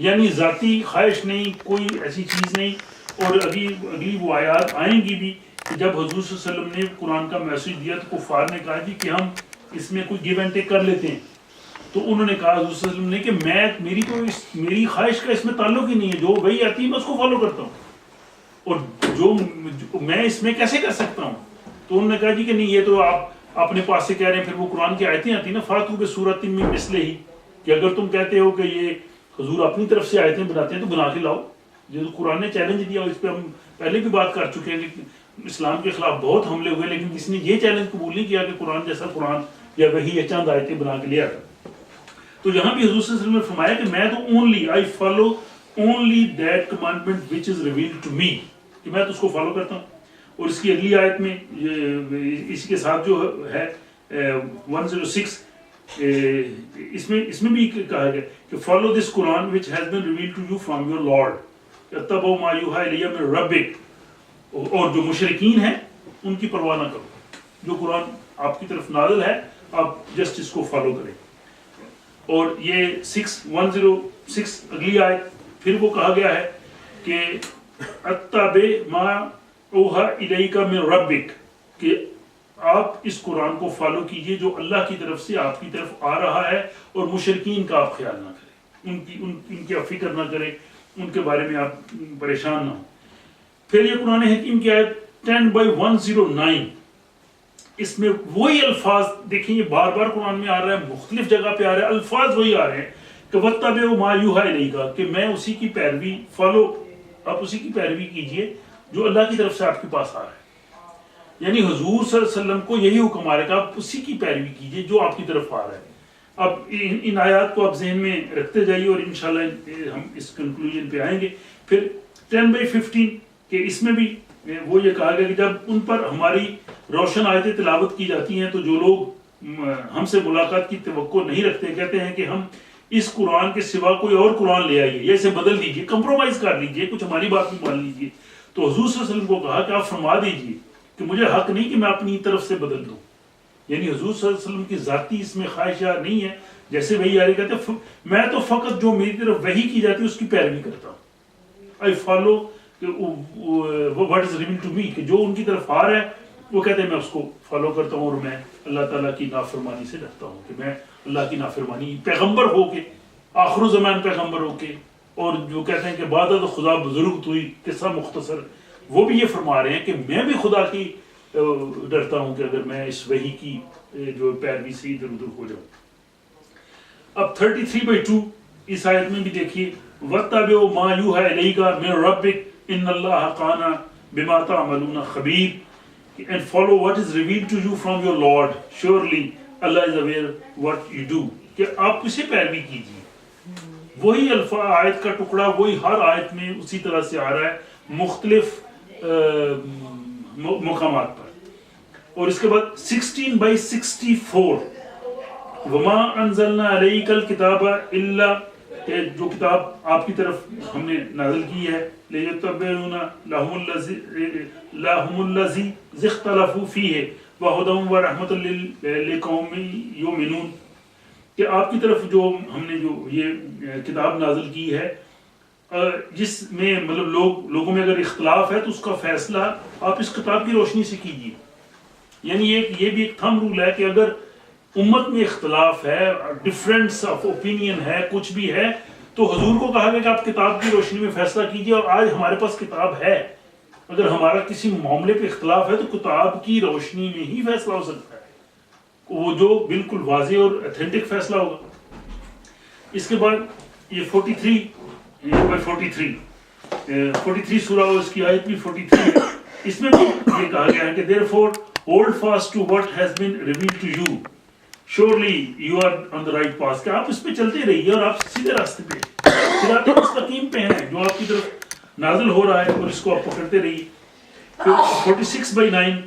یعنی ذاتی خواہش نہیں، کوئی ایسی چیز نہیں. اور اگلی وہ آیات آئیں گی بھی کہ جب حضور صلی اللہ علیہ وسلم نے قرآن کا میسج دیا تو کفار نے کہا جی کہ ہم اس میں کوئی گیو اینڈ ٹیک کر لیتے ہیں. تو انہوں نے کہا حضور صلی اللہ علیہ وسلم نے کہ میری خواہش کا اس میں تعلق ہی نہیں ہے، جو وہی آتی ہے میں اس کو فالو کرتا ہوں، اور جو میں اس میں کیسے کر سکتا ہوں. تو انہوں نے کہا جی کہ نہیں، یہ تو آپ اپنے پاس سے کہہ رہے ہیں. پھر وہ قرآن کی آیتیں آتی ہیں نا، فاتو بسورۃ من مثلہ، کہ اگر تم کہتے ہو کہ یہ حضور اپنی طرف سے آیتیں بناتے ہیں تو بنا کے لاؤ. یہ تو قرآن نے چیلنج دیا، اور اس پہ ہم پہلے بھی بات کر چکے ہیں کہ اسلام کے خلاف بہت حملے ہوئے، لیکن کسی نے یہ چیلنج قبول نہیں کیا کہ قرآن جیسا قرآن یا وہی چند آیتیں بنا کے لے آتا. تو یہاں بھی حضور صلی اللہ علیہ وسلم نے فرمایا کہ میں تو I follow only that commandment which is revealed to me، کہ میں تو اس کو فالو کرتا ہوں. اور اس کی اگلی آیت میں اسی کے ساتھ جو ہے 106، اس میں بھی کہا گیا کہ follow this Quran which has been revealed to you from your Lord اتبعوا ما یوحی الی من ربک. اور جو مشرکین ہیں ان کی پرواہ نہ کرو، جو قرآن آپ کی طرف نازل ہے آپ جسٹ اس کو فالو کریں. اور یہ 106 اگلی آیت پھر وہ کہا گیا ہے کہ اتبع ما اوحی الیک من ربک، کہ آپ اس قرآن کو فالو کیجئے جو اللہ کی طرف سے آپ کی طرف آ رہا ہے، اور مشرکین کا آپ خیال نہ کریں، ان کی آپ فکر نہ کریں، ان کے بارے میں آپ پریشان نہ ہوں. پھر یہ قرآن حکیم کی آیت 10/109، اس میں وہی الفاظ دیکھیں، یہ بار بار قرآن میں آ رہا ہے، مختلف جگہ پہ آ رہا ہے، الفاظ وہی آ رہے ہیں کہ وَاتَّبِعُوا مَا يُوحَىٰ إِلَيْكَ، کہ میں اسی کی پیروی فالو، آپ اسی کی پیروی کیجئے جو اللہ کی طرف سے آپ کے پاس آ رہا ہے. یعنی حضور صلی اللہ علیہ وسلم کو یہی حکم آ رہا ہے کہ آپ اسی کی پیروی کیجئے جو آپ کی طرف آ رہا ہے. اب ان آیات کو آپ ذہن میں رکھتے جائیے اور انشاءاللہ ہم اس کنکلوژن پہ آئیں گے. پھر 10/15 کہ اس میں بھی وہ یہ کہا گیا کہ جب ان پر ہماری روشن آیتیں تلاوت کی جاتی ہیں تو جو لوگ ہم سے ملاقات کی توقع نہیں رکھتے کہتے ہیں کہ ہم اس قرآن کے سوا کوئی اور قرآن لے آئیے یا اسے بدل دیجئے، کمپرومائز کر لیجئے، کچھ ہماری بات بھی مان لیجئے. تو حضور صلی اللہ علیہ وسلم کو کہا کہ آپ فرما دیجئے کہ مجھے حق نہیں کہ میں اپنی طرف سے بدل دوں. یعنی حضور صلی اللہ علیہ وسلم کی ذاتی اس میں خواہشات نہیں ہے، جیسے وہی آ رہے کہتے میں تو فقط جو میری طرف وحی کی جاتی ہے اس کی پیروی کرتا ہوں. I follow what is revealed to me، کہ جو ان کی طرف آ رہا ہے وہ کہتے ہیں میں اس کو فالو کرتا ہوں، اور میں اللہ تعالیٰ کی نافرمانی سے ڈرتا ہوں کہ میں اللہ کی نافرمانی پیغمبر ہو کے، آخر الزمان پیغمبر ہو کے، اور جو کہتے ہیں کہ بعد از خدا بزرگ ہوئی قصہ مختصر، وہ بھی یہ فرما رہے ہیں کہ میں بھی خدا کی ڈرتا ہوں کہ اگر میں اس وحی کی جو پیروی سے ادھر ادھر ہو جاؤں. اب 33/2 اس آیت میں بھی دیکھیے وَاتَّبِعُوا مَا يُوحَىٰ إِلَيْكَ مِن رَبِّكَ إِنَّ اللَّهَ كَانَ بِمَا تَعْمَلُونَ خَبِيرٌ، and follow what is revealed to you from your Lord, surely Allah is aware what you do. کہ آپ کسے پیروی کیجیے. وہی آیت کا ٹکڑا وہی ہر آیت میں اسی طرح سے آ رہا ہے مختلف مقامات پر. اور اس کے بعد 16/64 وَمَا أَنزَلْنَا عَلَيْكَ الْكِتَابَ إِلَّا، کہ جو کتاب آپ کی طرف ہم نے نازل کی ہے لِيَتَّبِّعُونَ لَهُمُ الَّذِي اخْتَلَفُوا فِيهِ وَهُدًى وَرَحْمَةً لِقَوْمٍ يُؤْمِنُونَ، کہ آپ کی طرف جو ہم نے جو یہ کتاب نازل کی ہے جس میں مطلب لوگوں میں اگر اختلاف ہے تو اس کا فیصلہ آپ اس کتاب کی روشنی سے کیجیے. یعنی یہ بھی ایک تھم رول ہے کہ اگر امت میں اختلاف ہے، ڈفرینس آف اوپینین ہے، کچھ بھی ہے، تو حضور کو کہا گیا کہ آپ کتاب کی روشنی میں فیصلہ کیجیے. اور آج ہمارے پاس کتاب ہے، اگر ہمارا کسی معاملے پہ اختلاف ہے تو کتاب کی روشنی میں ہی فیصلہ ہو سکتا ہے، وہ جو بالکل واضح اور اتھینٹک فیصلہ ہوگا. اس کے بعد یہ 43 سورہ اور اس کی آیت بھی 43 ہے. اس میں بھی یہ کہا گیا ہے کہ therefore hold fast to what has been revealed to you, surely you are on the right path، کہ آپ اس پہ چلتے رہیے اور آپ سیدھے راستے پہ صراط مستقیم پہ ہیں جو آپ کی طرف نازل ہو رہا ہے، اور اس کو آپ پکڑتے رہیے. پھر 46/9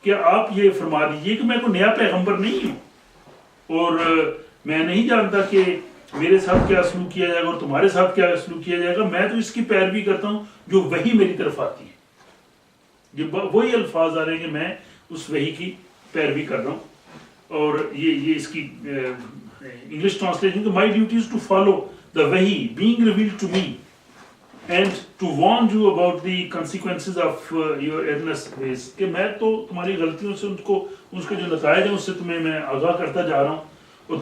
کہ آپ یہ فرما دیجئے کہ میں کوئی نیا پیغمبر نہیں ہوں، اور میں نہیں جانتا کہ میرے ساتھ کیا سلوک کیا جائے گا اور تمہارے ساتھ کیا سلوک کیا جائے گا، میں تو اس کی پیروی کرتا ہوں جو وحی میری طرف آتی ہے. یہ وہی الفاظ آ رہے ہیں کہ میں اس وحی کی پیروی کر رہا ہوں. اور یہ اس کی انگلش ٹرانسلیشن کہ my duty is to follow the وحی being revealed to me and to warn you about the consequences of your erroneous ways, کہ میں تو تمہاری غلطیوں سے اس کے جو نتائج ہیں اس سے تمہیں میں آگاہ کرتا جا رہا ہوں. اور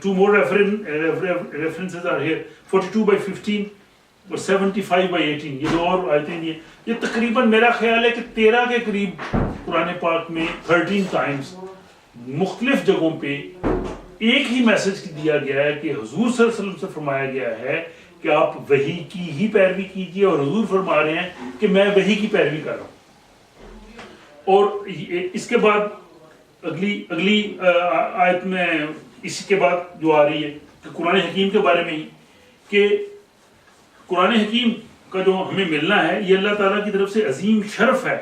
two more references are here 42/15 اور 75/18. یہ دو اور آیتیں ہیں. یہ تقریباً میرا خیال ہے کہ 13 کے قریب قرآن پاک میں 13 ٹائمز مختلف جگہوں پہ ایک ہی میسج دیا گیا ہے کہ حضور صلی اللہ علیہ وسلم سے فرمایا گیا ہے کہ آپ وحی کی ہی پیروی کیجیے، اور حضور فرما رہے ہیں کہ میں وحی کی پیروی کر رہا ہوں. اور اس کے بعد اگلی آیت میں اسی کے بعد جو آ رہی ہے کہ قرآن حکیم کے بارے میں ہی، کہ قرآن حکیم کا جو ہمیں ملنا ہے یہ اللہ تعالیٰ کی طرف سے عظیم شرف ہے،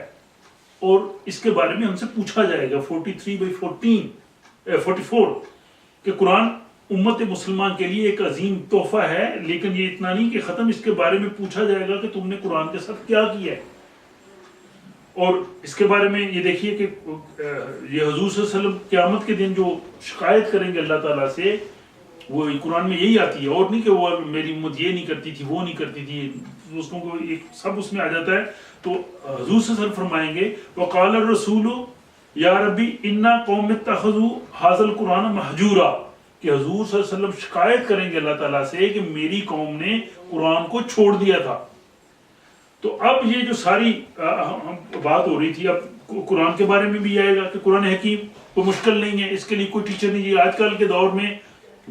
اور اس کے بارے میں ہم سے پوچھا جائے گا. 43/14 44 کہ قرآن امت مسلمان کے لیے ایک عظیم تحفہ ہے، لیکن یہ اتنا نہیں کہ ختم، اس کے بارے میں پوچھا جائے گا کہ تم نے قرآن کے ساتھ کیا کیا ہے۔ اور اس کے بارے میں یہ دیکھیے کہ یہ حضور صلی اللہ علیہ وسلم قیامت کے دن جو شکایت کریں گے اللہ تعالیٰ سے، وہ قرآن میں یہی آتی ہے، اور نہیں کہ وہ میری امت یہ نہیں کرتی تھی، وہ نہیں کرتی تھی، دوستوں کو ایک سب اس میں آ جاتا ہے۔ تو حضور صلی اللہ علیہ وسلم فرمائیں گے وقال الرسول یا ربی انا قوم اتخذوا ھذا القرآن مہجورا، کہ حضور صلی اللہ علیہ وسلم شکایت کریں گے اللہ تعالیٰ سے کہ میری قوم نے قرآن کو چھوڑ دیا تھا۔ تو اب یہ جو ساری بات ہو رہی تھی، اب قرآن کے بارے میں بھی آئے گا کہ قرآن حکیم کوئی مشکل نہیں ہے، اس کے لیے کوئی ٹیچر نہیں ہے۔ آج کل کے دور میں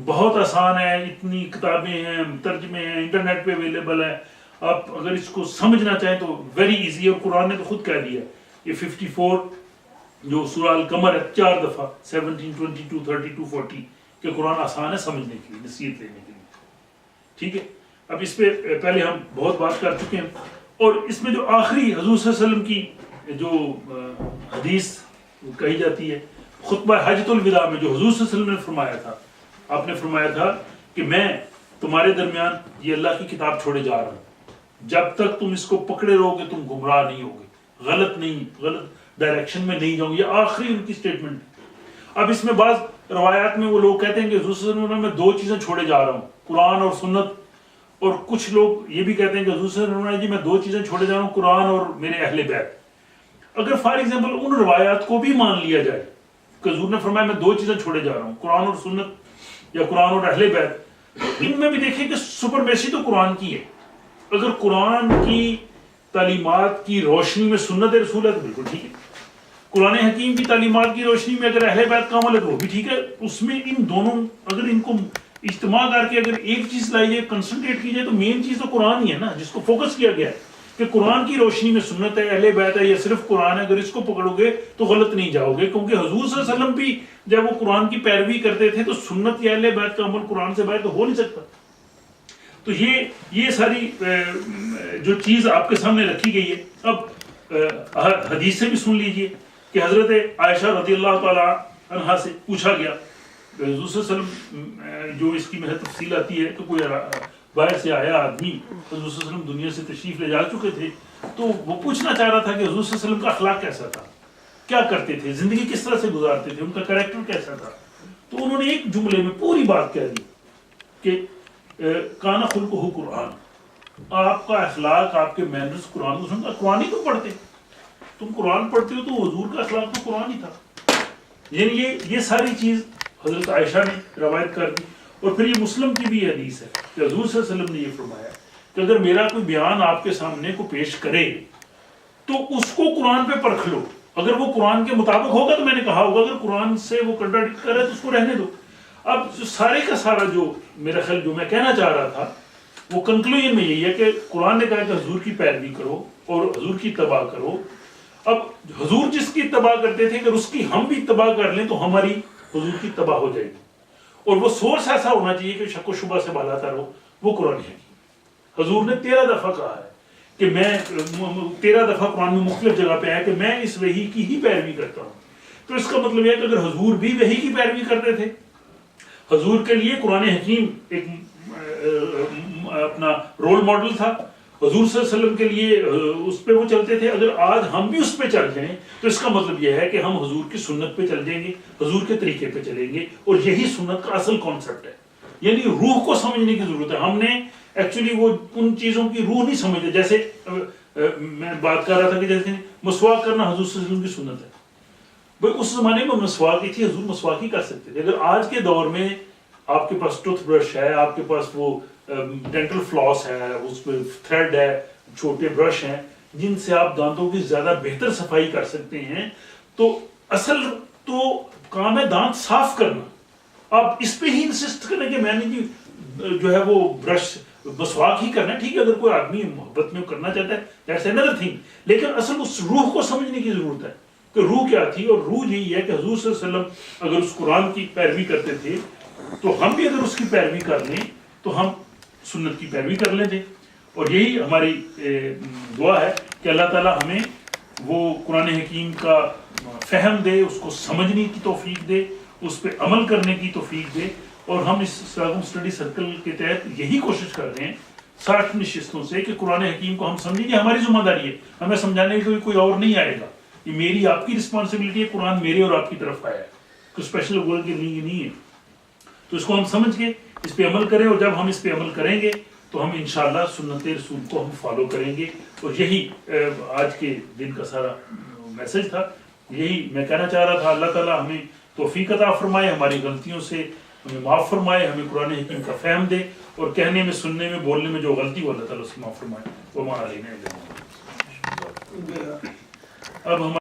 بہت آسان ہے، اتنی کتابیں ہیں، ترجمے ہیں، انٹرنیٹ پہ اویلیبل ہے، آپ اگر اس کو سمجھنا چاہیں تو ویری ایزی ہے۔ اور قرآن نے تو خود کہہ دیا، یہ 54 جو سورہ القمر ہے 4 دفعہ 17 22 32 40 کہ قرآن آسان ہے سمجھنے کے لیے، نصیحت لینے کے لیے، ٹھیک ہے۔ اب اس پہ پہلے ہم بہت بات کر چکے ہیں، اور اس میں جو آخری حضور صلی اللہ علیہ وسلم کی جو حدیث کہی جاتی ہے خطبہ حجۃ الوداع میں، جو حضور صلی اللہ علیہ وسلم نے فرمایا تھا، آپ نے فرمایا تھا کہ میں تمہارے درمیان یہ اللہ کی کتاب چھوڑے جا رہا ہوں، جب تک تم اس کو پکڑے رہو گے تم گمراہ نہیں ہوگے، غلط ڈائریکشن میں نہیں جاؤں گے۔ یہ آخری ان کی سٹیٹمنٹ۔ اب اس میں بعض روایات میں وہ لوگ کہتے ہیں کہ حضور صلی اللہ علیہ وسلم میں 2 چیزیں چھوڑے جا رہا ہوں، قرآن اور سنت، اور کچھ لوگ یہ بھی کہتے ہیں کہ حضور صلی اللہ علیہ وسلم جی میں 2 چیزیں چھوڑے جا رہا ہوں، قرآن اور میرے اہل بیت۔ اگر فار ایگزامپل ان روایات کو بھی مان لیا جائے کہ حضور نے فرمایا میں 2 چیزیں چھوڑے جا رہا ہوں، قرآن اور سنت یا قرآن اور اہل بیت، ان میں بھی دیکھیں کہ سپرمیسی تو قرآن کی ہے۔ اگر قرآن کی تعلیمات کی روشنی میں سنت رسول ہے تو بالکل ٹھیک ہے، قرآن حکیم کی تعلیمات کی روشنی میں اگر اہل بیت کا عمل ہے تو وہ بھی ٹھیک ہے۔ اس میں ان دونوں اگر ان کو اجتماع کر کے اگر ایک چیز لائی جائے، کنسنٹریٹ کی جائے، تو مین چیز تو قرآن ہی ہے نا، جس کو فوکس کیا گیا ہے کہ قرآن کی روشنی میں سنت ہے، اہل بیت ہے، یا صرف قرآن ہے۔ اگر اس کو پکڑو گے تو غلط نہیں جاؤ گے، کیونکہ حضور صلی اللہ علیہ وسلم بھی جب وہ قرآن کی پیروی کرتے تھے تو سنت یا اہل بیت کا عمل قرآن سے باہر تو ہو نہیں سکتا۔ تو یہ ساری جو چیز آپ کے سامنے رکھی گئی ہے۔ اب حدیث سے بھی سن لیجئے کہ حضرت عائشہ رضی اللہ تعالی عنہا سے پوچھا گیا، حضور صلی اللہ علیہ وسلم جو اس کی میں تفصیل آتی ہے کہ کوئی باہر سے آیا آدمی، حضور صلی اللہ علیہ وسلم دنیا سے تشریف لے جا چکے تھے، تو وہ پوچھنا چاہ رہا تھا کہ حضور صلی اللہ علیہ وسلم کا اخلاق کیسا تھا، کیا کرتے تھے، زندگی کس طرح سے گزارتے تھے، ان کا کریکٹر کیسا تھا۔ تو انہوں نے ایک جملے میں پوری بات کہہ دی کہ کانا خلقہ قرآن، آپ کا اخلاق، آپ کے مینرز قرآن، قرآن ہی تو پڑھتے، تم قرآن پڑھتے ہو تو حضور کا اخلاق تو قرآن ہی تھا۔ یعنی یہ ساری چیز حضرت عائشہ نے روایت کر دی۔ اور پھر یہ مسلم کی بھی حدیث ہے کہ حضور صلی اللہ علیہ وسلم نے یہ فرمایا کہ اگر میرا کوئی بیان آپ کے سامنے کو پیش کرے تو اس کو قرآن پہ پرکھ لو، اگر وہ قرآن کے مطابق ہوگا تو میں نے کہا ہوگا، اگر قرآن سے وہ کنٹراڈکٹ کر رہا ہے تو اس کو رہنے دو۔ اب جو سارے کا سارا جو میرا خیال جو میں کہنا چاہ رہا تھا وہ کنکلوژن میں یہی ہے کہ قرآن نے کہا کہ حضور کی پیروی کرو اور حضور کی اتباع کرو۔ اب حضور جس کی اتباع کرتے تھے اگر اس کی ہم بھی اتباع کر لیں تو ہماری حضور کی اتباع ہو جائے گی، اور وہ سورس ایسا ہونا چاہیے کہ شک و شبہ سے بالا تر ہو، وہ قرآن ہے۔ حضور نے 13 دفعہ کہا ہے کہ میں 13 دفعہ قرآن میں مختلف جگہ پہ ہے کہ میں اس وحی کی ہی پیروی کرتا ہوں۔ تو اس کا مطلب یہ ہے کہ اگر حضور بھی وحی کی پیروی کرتے تھے، حضور کے لیے قرآن حکیم ایک اپنا رول ماڈل تھا، حضور صلی اللہ علیہ وسلم کے لیے اس پہ وہ چلتے تھے، اگر آج ہم بھی اس پہ چل جائیں تو اس کا مطلب یہ ہے کہ ہم حضور کی سنت پہ چل جائیں گے، حضور کے طریقے پہ چلیں گے، اور یہی سنت کا اصل کانسیپٹ ہے۔ یعنی روح کو سمجھنے کی ضرورت ہے، ہم نے ایکچولی وہ ان چیزوں کی روح نہیں سمجھتے۔ جیسے میں بات کر رہا تھا کہ جیسے مسواک کرنا حضور صلی اللہ علیہ وسلم کی سنت ہے، بھائی اس زمانے میں مسواک ہی تھی، حضور مسواک ہی کر سکتے تھے۔ اگر آج کے دور میں آپ کے پاس ٹوتھ برش ہے، آپ کے پاس وہ ڈینٹل فلاس ہے، اس پہ تھریڈ ہے، چھوٹے برش ہیں جن سے آپ دانتوں کی زیادہ بہتر صفائی کر سکتے ہیں، تو اصل تو کام ہے دانت صاف کرنا۔ آپ اس پہ ہی انسسٹ کریں کہ میں نے جی جو ہے وہ برش مسواک ہی کرنا ہے، ٹھیک ہے، اگر کوئی آدمی محبت میں کرنا چاہتا ہے دیٹس another thing، لیکن اصل اس روح کو سمجھنے کی ضرورت ہے کہ روح کیا تھی، اور روح یہی ہے کہ حضور صلی اللہ علیہ وسلم اگر اس قرآن کی پیروی کرتے تھے تو ہم بھی اگر اس کی پیروی کر لیں تو ہم سنت کی پیروی کر لیں گے۔ اور یہی ہماری دعا ہے کہ اللہ تعالیٰ ہمیں وہ قرآن حکیم کا فہم دے، اس کو سمجھنے کی توفیق دے، اس پہ عمل کرنے کی توفیق دے. اور ہم اس ساگم اسٹڈی سرکل کے تحت یہی کوشش کر رہے ہیں 60 نشستوں سے کہ قرآن حکیم کو ہم سمجھیں کہ ہماری ذمہ داری ہے, ہمیں سمجھانے کے کوئی اور نہیں آئے گا, یہ میری آپ کی رسپانسبلٹی ہے, قرآن میرے اور آپ کی طرف آیا ہے, کوئی اسپیشل ورڈ کے لیے نہیں ہے. تو اس کو ہم سمجھ کے اس پہ عمل کریں, اور جب ہم اس پہ عمل کریں گے تو ہم انشاءاللہ سنت رسول کو ہم فالو کریں گے. اور یہی آج کے دن کا سارا میسج تھا, یہی میں کہنا چاہ رہا تھا. اللہ تعالیٰ ہمیں توفیق عطا فرمائے, ہماری غلطیوں سے ہمیں معاف فرمائے, ہمیں قرآن حکیم کا فہم دے, اور کہنے میں, سننے میں, بولنے میں جو غلطی ہو اللہ تعالیٰ اس کی معاف فرمائے. وہ ہمارا لینا ہے. اب ہم